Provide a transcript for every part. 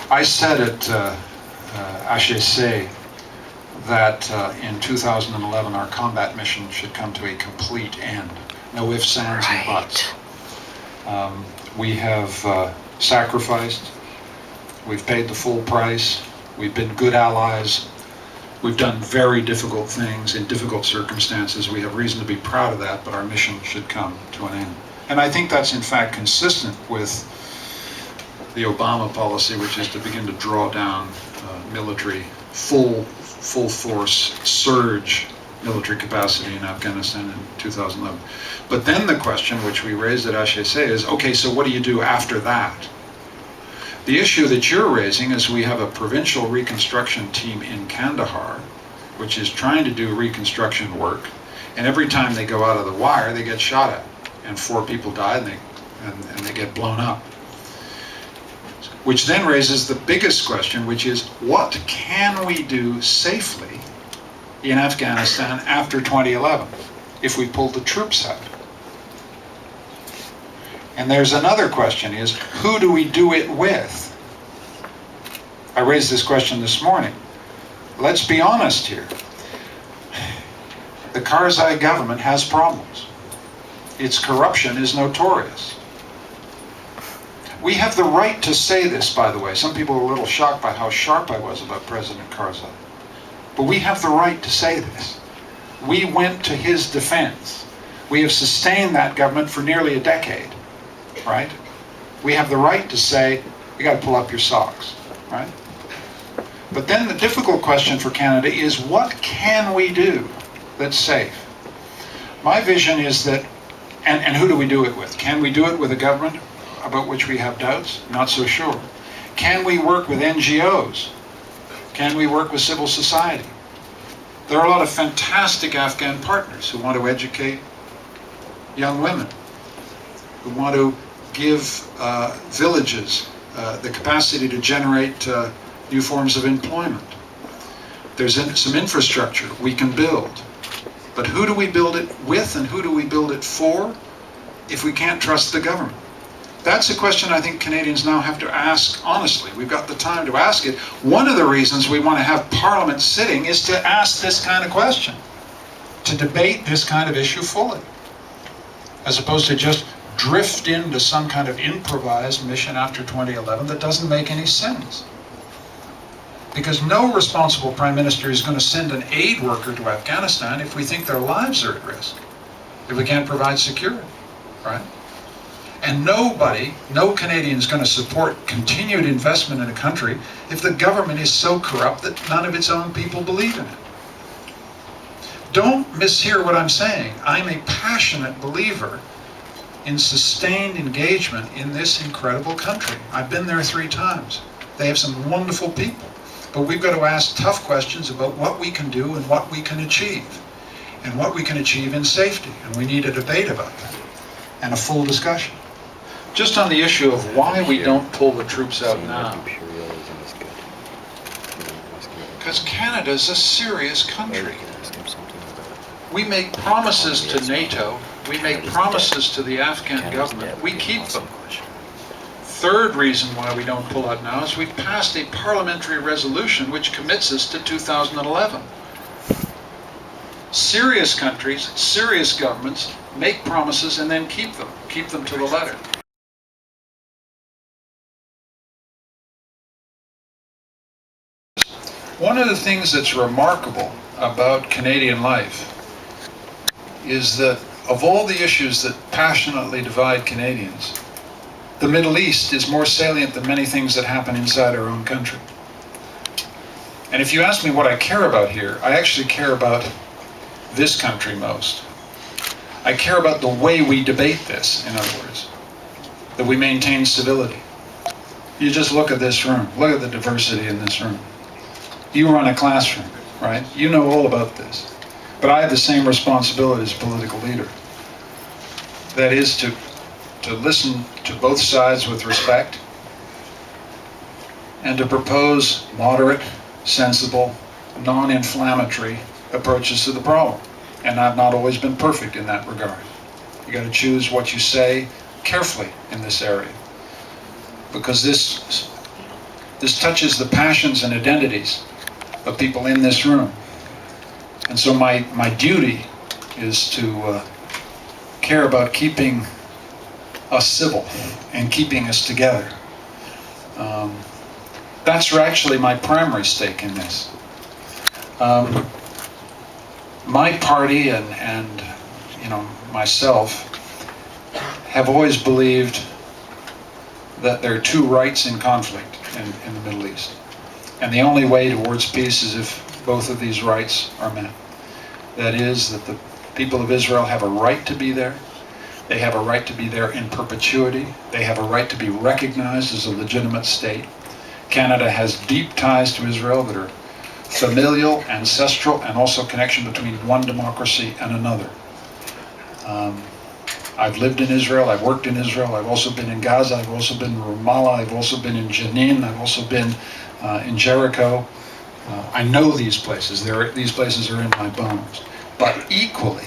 I said at HEC that in 2011 our combat mission should come to a complete end. No ifs, ands, and buts. We have sacrificed. We've paid the full price. We've been good allies. We've done very difficult things in difficult circumstances. We have reason to be proud of that, but our mission should come to an end. And I think that's in fact consistent with the Obama policy, which is to begin to draw down military, full force surge military capacity in Afghanistan in 2011. But then the question, which we raised at HEC, is, okay, so what do you do after that? The issue that you're raising is we have a provincial reconstruction team in Kandahar, which is trying to do reconstruction work, and every time they go out of the wire, they get shot at, and 4 people die, and they get blown up. Which then raises the biggest question, which is, what can we do safely in Afghanistan after 2011 if we pull the troops out? And there's another question, is who do we do it with? I raised this question this morning. Let's be honest here. The Karzai government has problems. Its corruption is notorious. We have the right to say this, by the way. Some people are a little shocked by how sharp I was about President Karzai. But we have the right to say this. We went to his defense. We have sustained that government for nearly a decade, right? We have the right to say, you got to pull up your socks, right? But then the difficult question for Canada is, what can we do that's safe? My vision is that, and who do we do it with? Can we do it with a government about which we have doubts? Not so sure. Can we work with NGOs? Can we work with civil society? There are a lot of fantastic Afghan partners who want to educate young women, who want to give villages the capacity to generate new forms of employment. There's some infrastructure we can build. But who do we build it with, and who do we build it for if we can't trust the government? That's a question I think Canadians now have to ask honestly. We've got the time to ask it. One of the reasons we want to have Parliament sitting is to ask this kind of question, to debate this kind of issue fully, as opposed to just drift into some kind of improvised mission after 2011 that doesn't make any sense. Because no responsible Prime Minister is going to send an aid worker to Afghanistan if we think their lives are at risk, if we can't provide security, right? And nobody, no Canadian is going to support continued investment in a country if the government is so corrupt that none of its own people believe in it. Don't mishear what I'm saying. I'm a passionate believer in sustained engagement in this incredible country. I've been there 3 times. They have some wonderful people. But we've got to ask tough questions about what we can do and what we can achieve, and what we can achieve in safety. And we need a debate about that, and a full discussion. Just on the issue of why we don't pull the troops out now. Because Canada's a serious country. We make promises to NATO, we make promises to the Afghan government, we keep them. Third reason why we don't pull out now is we've passed a parliamentary resolution which commits us to 2011. Serious countries, serious governments make promises and then keep them to the letter. One of the things that's remarkable about Canadian life is that of all the issues that passionately divide Canadians, the Middle East is more salient than many things that happen inside our own country. And if you ask me what I care about here, I actually care about this country most. I care about the way we debate this, in other words, that we maintain civility. You just look at this room, look at the diversity in this room. You run a classroom, right? You know all about this. But I have the same responsibility as a political leader. That is to listen to both sides with respect, and to propose moderate, sensible, non-inflammatory approaches to the problem. And I've not always been perfect in that regard. You got to choose what you say carefully in this area, because this This touches the passions and identities of people in this room. And so my duty is to care about keeping us civil and keeping us together. That's actually my primary stake in this. My party and myself have always believed that there are two rights in conflict in the Middle East. And the only way towards peace is if both of these rights are met. That is, that the people of Israel have a right to be there. They have a right to be there in perpetuity. They have a right to be recognized as a legitimate state. Canada has deep ties to Israel that are familial, ancestral, and also connection between one democracy and another. I've lived in Israel, I've worked in Israel, I've also been in Gaza, I've also been in Ramallah, I've also been in Jenin, I've also been in Jericho. I know these places. These places are in my bones. But equally,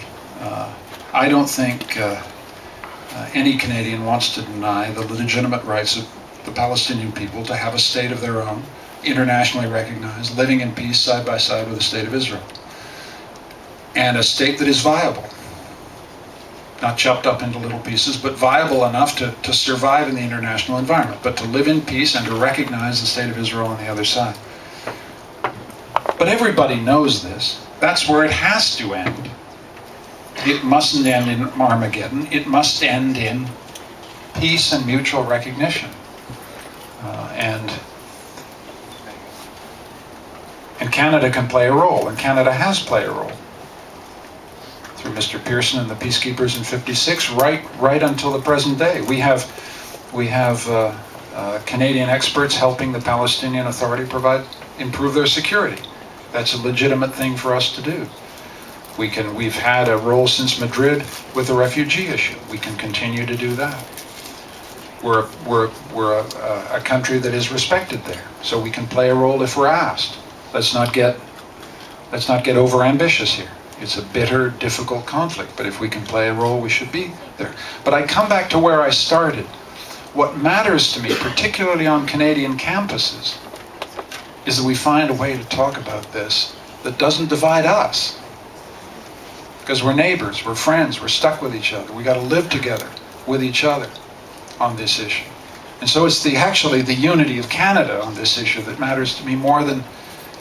I don't think any Canadian wants to deny the legitimate rights of the Palestinian people to have a state of their own, internationally recognized, living in peace side by side with the state of Israel. And a state that is viable. Not chopped up into little pieces, but viable enough to survive in the international environment, but to live in peace and to recognize the state of Israel on the other side. But everybody knows this. That's where it has to end. It mustn't end in Armageddon. It must end in peace and mutual recognition. And Canada can play a role, and Canada has played a role. Through Mr. Pearson and the peacekeepers in '56, right until the present day. We have Canadian experts helping the Palestinian Authority improve their security. That's a legitimate thing for us to do. We've had a role since Madrid with the refugee issue. We can continue to do that. We're a country that is respected there, so we can play a role if we're asked. Let's not get overambitious here. It's a bitter, difficult conflict, but if we can play a role, we should be there. But I come back to where I started. What matters to me, particularly on Canadian campuses, is that we find a way to talk about this that doesn't divide us. Because we're neighbors, we're friends, we're stuck with each other. We got to live together with each other on this issue. And so it's actually the unity of Canada on this issue that matters to me more than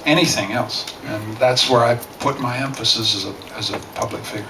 anything else. And that's where I put my emphasis as a public figure.